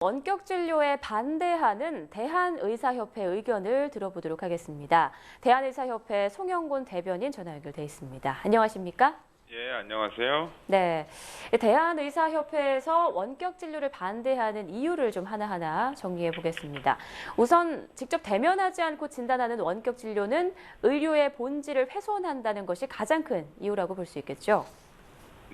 원격 진료에 반대하는 대한의사협회 의견을 들어보도록 하겠습니다. 대한의사협회 송영곤 대변인 전화 연결돼 있습니다. 안녕하십니까? 예, 안녕하세요. 네, 대한의사협회에서 원격 진료를 반대하는 이유를 좀 하나하나 정리해 보겠습니다. 우선 직접 대면하지 않고 진단하는 원격 진료는 의료의 본질을 훼손한다는 것이 가장 큰 이유라고 볼 수 있겠죠.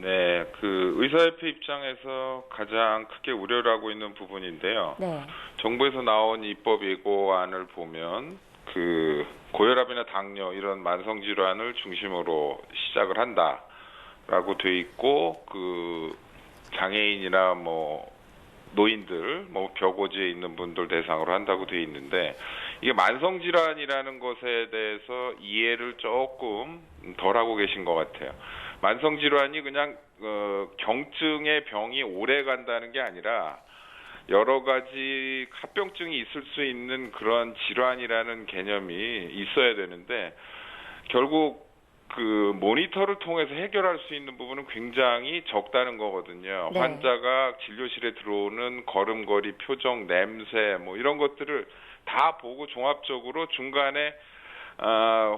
네, 의사협회 입장에서 가장 크게 우려를 하고 있는 부분인데요. 네. 정부에서 나온 입법 예고안을 보면 고혈압이나 당뇨 이런 만성 질환을 중심으로 시작을 한다라고 돼 있고 장애인이나 노인들, 벼고지에 있는 분들 대상으로 한다고 돼 있는데 이게 만성 질환이라는 것에 대해서 이해를 조금 덜 하고 계신 것 같아요. 만성 질환이 그냥 경증의 병이 오래 간다는 게 아니라 여러 가지 합병증이 있을 수 있는 그런 질환이라는 개념이 있어야 되는데 결국 모니터를 통해서 해결할 수 있는 부분은 굉장히 적다는 거거든요. 네. 환자가 진료실에 들어오는 걸음걸이, 표정, 냄새 이런 것들을 다 보고 종합적으로 중간에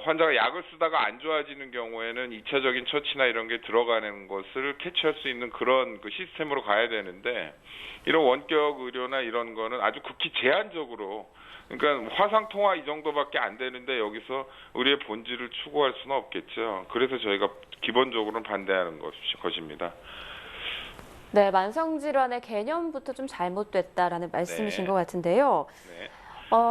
환자가 약을 쓰다가 안 좋아지는 경우에는 2차적인 처치나 이런 게 들어가는 것을 캐치할 수 있는 그런 시스템으로 가야 되는데 이런 원격 의료나 이런 거는 아주 극히 제한적으로 그러니까 화상통화 이 정도밖에 안 되는데 여기서 의료의 본질을 추구할 수는 없겠죠. 그래서 저희가 기본적으로는 반대하는 것입니다. 네, 만성질환의 개념부터 좀 잘못됐다라는 말씀이신 것 같은데요. 네.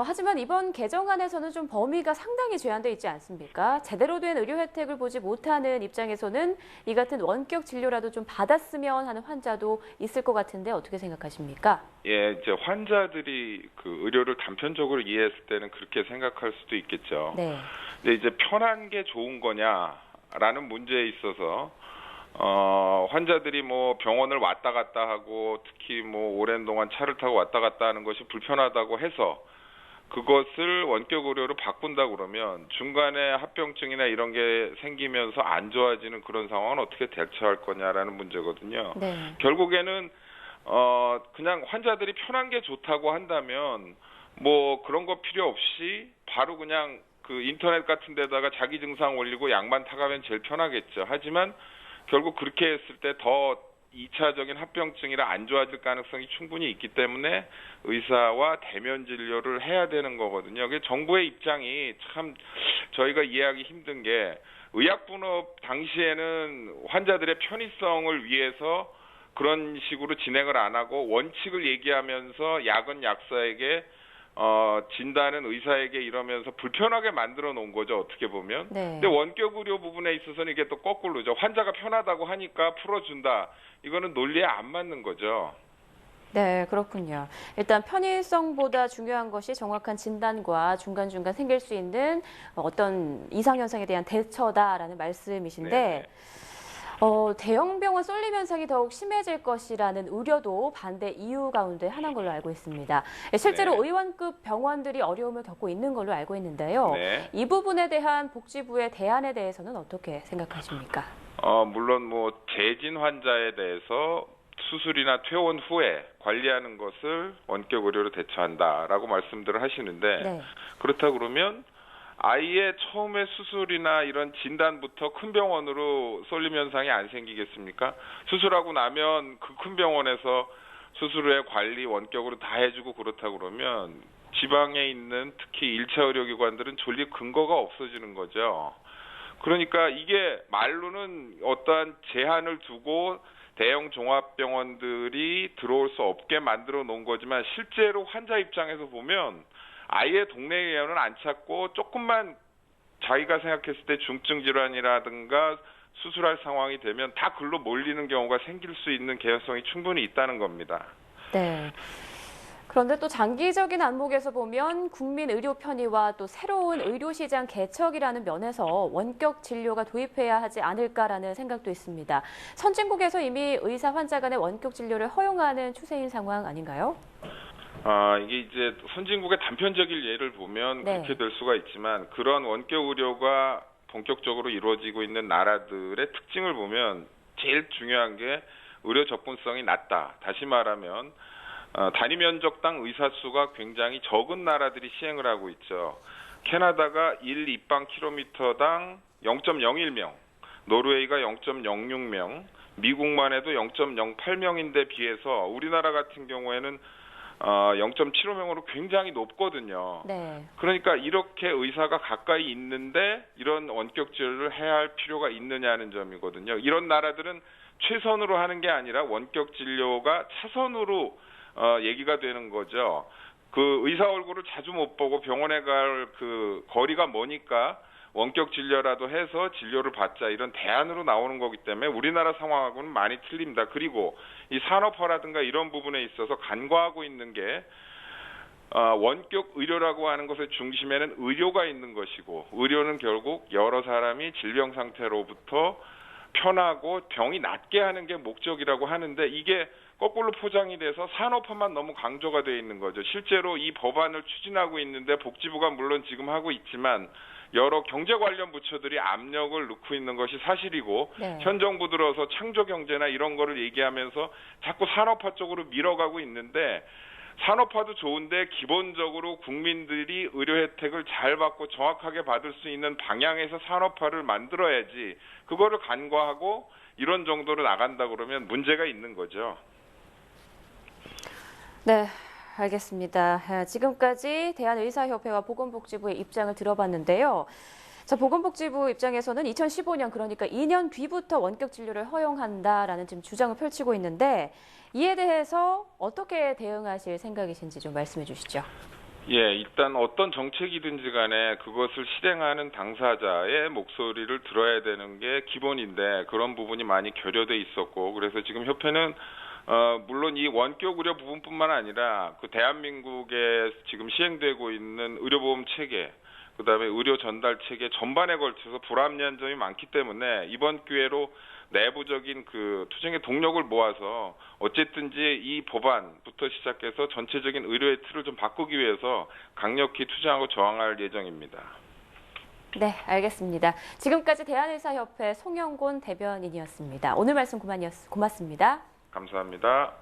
하지만 이번 개정안에서는 좀 범위가 상당히 제한되어 있지 않습니까? 제대로 된 의료 혜택을 보지 못하는 입장에서는 이 같은 원격 진료라도 좀 받았으면 하는 환자도 있을 것 같은데 어떻게 생각하십니까? 예, 이제 환자들이 의료를 단편적으로 이해했을 때는 그렇게 생각할 수도 있겠죠. 네. 근데 이제 편한 게 좋은 거냐라는 문제에 있어서 환자들이 병원을 왔다 갔다 하고 특히 오랜 동안 차를 타고 왔다 갔다 하는 것이 불편하다고 해서 그것을 원격 의료로 바꾼다 그러면 중간에 합병증이나 이런 게 생기면서 안 좋아지는 그런 상황은 어떻게 대처할 거냐라는 문제거든요. 네. 결국에는 그냥 환자들이 편한 게 좋다고 한다면 그런 거 필요 없이 바로 그냥 인터넷 같은 데다가 자기 증상 올리고 약만 타가면 제일 편하겠죠. 하지만 결국 그렇게 했을 때 더 2차적인 합병증이라 안 좋아질 가능성이 충분히 있기 때문에 의사와 대면 진료를 해야 되는 거거든요. 정부의 입장이 참 저희가 이해하기 힘든 게 의약분업 당시에는 환자들의 편의성을 위해서 그런 식으로 진행을 안 하고 원칙을 얘기하면서 약은 약사에게 진단은 의사에게 이러면서 불편하게 만들어 놓은 거죠, 어떻게 보면. 네. 근데 원격 의료 부분에 있어서는 이게 또 거꾸로죠. 환자가 편하다고 하니까 풀어준다. 이거는 논리에 안 맞는 거죠. 네, 그렇군요. 일단 편의성보다 중요한 것이 정확한 진단과 중간중간 생길 수 있는 어떤 이상현상에 대한 대처다라는 말씀이신데 네네. 대형 병원 쏠림 현상이 더욱 심해질 것이라는 우려도 반대 이유 가운데 하나인 걸로 알고 있습니다. 실제로 네. 의원급 병원들이 어려움을 겪고 있는 걸로 알고 있는데요. 네. 이 부분에 대한 복지부의 대안에 대해서는 어떻게 생각하십니까? 물론 재진 환자에 대해서 수술이나 퇴원 후에 관리하는 것을 원격 의료로 대처한다라고 말씀들을 하시는데 네. 그렇다 그러면 아예 처음에 수술이나 이런 진단부터 큰 병원으로 쏠림 현상이 안 생기겠습니까? 수술하고 나면 그 큰 병원에서 수술 후에 관리 원격으로 다 해주고 그렇다 그러면 지방에 있는 특히 1차 의료기관들은 존립 근거가 없어지는 거죠. 그러니까 이게 말로는 어떠한 제한을 두고 대형 종합병원들이 들어올 수 없게 만들어 놓은 거지만 실제로 환자 입장에서 보면 아예 동네 의원은 안 찾고 조금만 자기가 생각했을 때 중증 질환이라든가 수술할 상황이 되면 다 글로 몰리는 경우가 생길 수 있는 개연성이 충분히 있다는 겁니다. 네. 그런데 또 장기적인 안목에서 보면 국민 의료 편의와 또 새로운 의료시장 개척이라는 면에서 원격 진료가 도입해야 하지 않을까라는 생각도 있습니다. 선진국에서 이미 의사 환자 간의 원격 진료를 허용하는 추세인 상황 아닌가요? 이게 이제 선진국의 단편적인 예를 보면 네. 그렇게 될 수가 있지만 그런 원격 의료가 본격적으로 이루어지고 있는 나라들의 특징을 보면 제일 중요한 게 의료 접근성이 낮다. 다시 말하면 단위 면적당 의사 수가 굉장히 적은 나라들이 시행을 하고 있죠. 캐나다가 1 입방킬로미터당 0.01명, 노르웨이가 0.06명, 미국만 해도 0.08명인데 비해서 우리나라 같은 경우에는 0.75명으로 굉장히 높거든요. 네. 그러니까 이렇게 의사가 가까이 있는데 이런 원격 진료를 해야 할 필요가 있느냐는 점이거든요. 이런 나라들은 최선으로 하는 게 아니라 원격 진료가 차선으로 얘기가 되는 거죠. 그 의사 얼굴을 자주 못 보고 병원에 갈 그 거리가 머니까 원격 진료라도 해서 진료를 받자 이런 대안으로 나오는 거기 때문에 우리나라 상황하고는 많이 틀립니다. 그리고 이 산업화라든가 이런 부분에 있어서 간과하고 있는 게 원격 의료라고 하는 것의 중심에는 의료가 있는 것이고 의료는 결국 여러 사람이 질병 상태로부터 편하고 병이 낫게 하는 게 목적이라고 하는데 이게 거꾸로 포장이 돼서 산업화만 너무 강조가 되어 있는 거죠. 실제로 이 법안을 추진하고 있는데 복지부가 물론 지금 하고 있지만 여러 경제 관련 부처들이 압력을 넣고 있는 것이 사실이고 네. 현 정부 들어서 창조 경제나 이런 거를 얘기하면서 자꾸 산업화 쪽으로 밀어가고 있는데 산업화도 좋은데 기본적으로 국민들이 의료 혜택을 잘 받고 정확하게 받을 수 있는 방향에서 산업화를 만들어야지 그거를 간과하고 이런 정도로 나간다 그러면 문제가 있는 거죠. 네, 알겠습니다. 지금까지 대한의사협회와 보건복지부의 입장을 들어봤는데요. 자, 보건복지부 입장에서는 2015년 그러니까 2년 뒤부터 원격 진료를 허용한다라는 지금 주장을 펼치고 있는데 이에 대해서 어떻게 대응하실 생각이신지 좀 말씀해 주시죠. 예, 일단 어떤 정책이든지 간에 그것을 실행하는 당사자의 목소리를 들어야 되는 게 기본인데 그런 부분이 많이 결여돼 있었고 그래서 지금 협회는 물론 이 원격 의료 부분뿐만 아니라 그 대한민국에 지금 시행되고 있는 의료보험 체계, 그다음에 의료 전달 체계 전반에 걸쳐서 불합리한 점이 많기 때문에 이번 기회로 내부적인 그 투쟁의 동력을 모아서 어쨌든지 이 법안부터 시작해서 전체적인 의료의 틀을 좀 바꾸기 위해서 강력히 투쟁하고 저항할 예정입니다. 네, 알겠습니다. 지금까지 대한의사협회 송영곤 대변인이었습니다. 오늘 말씀 고맙습니다. 감사합니다.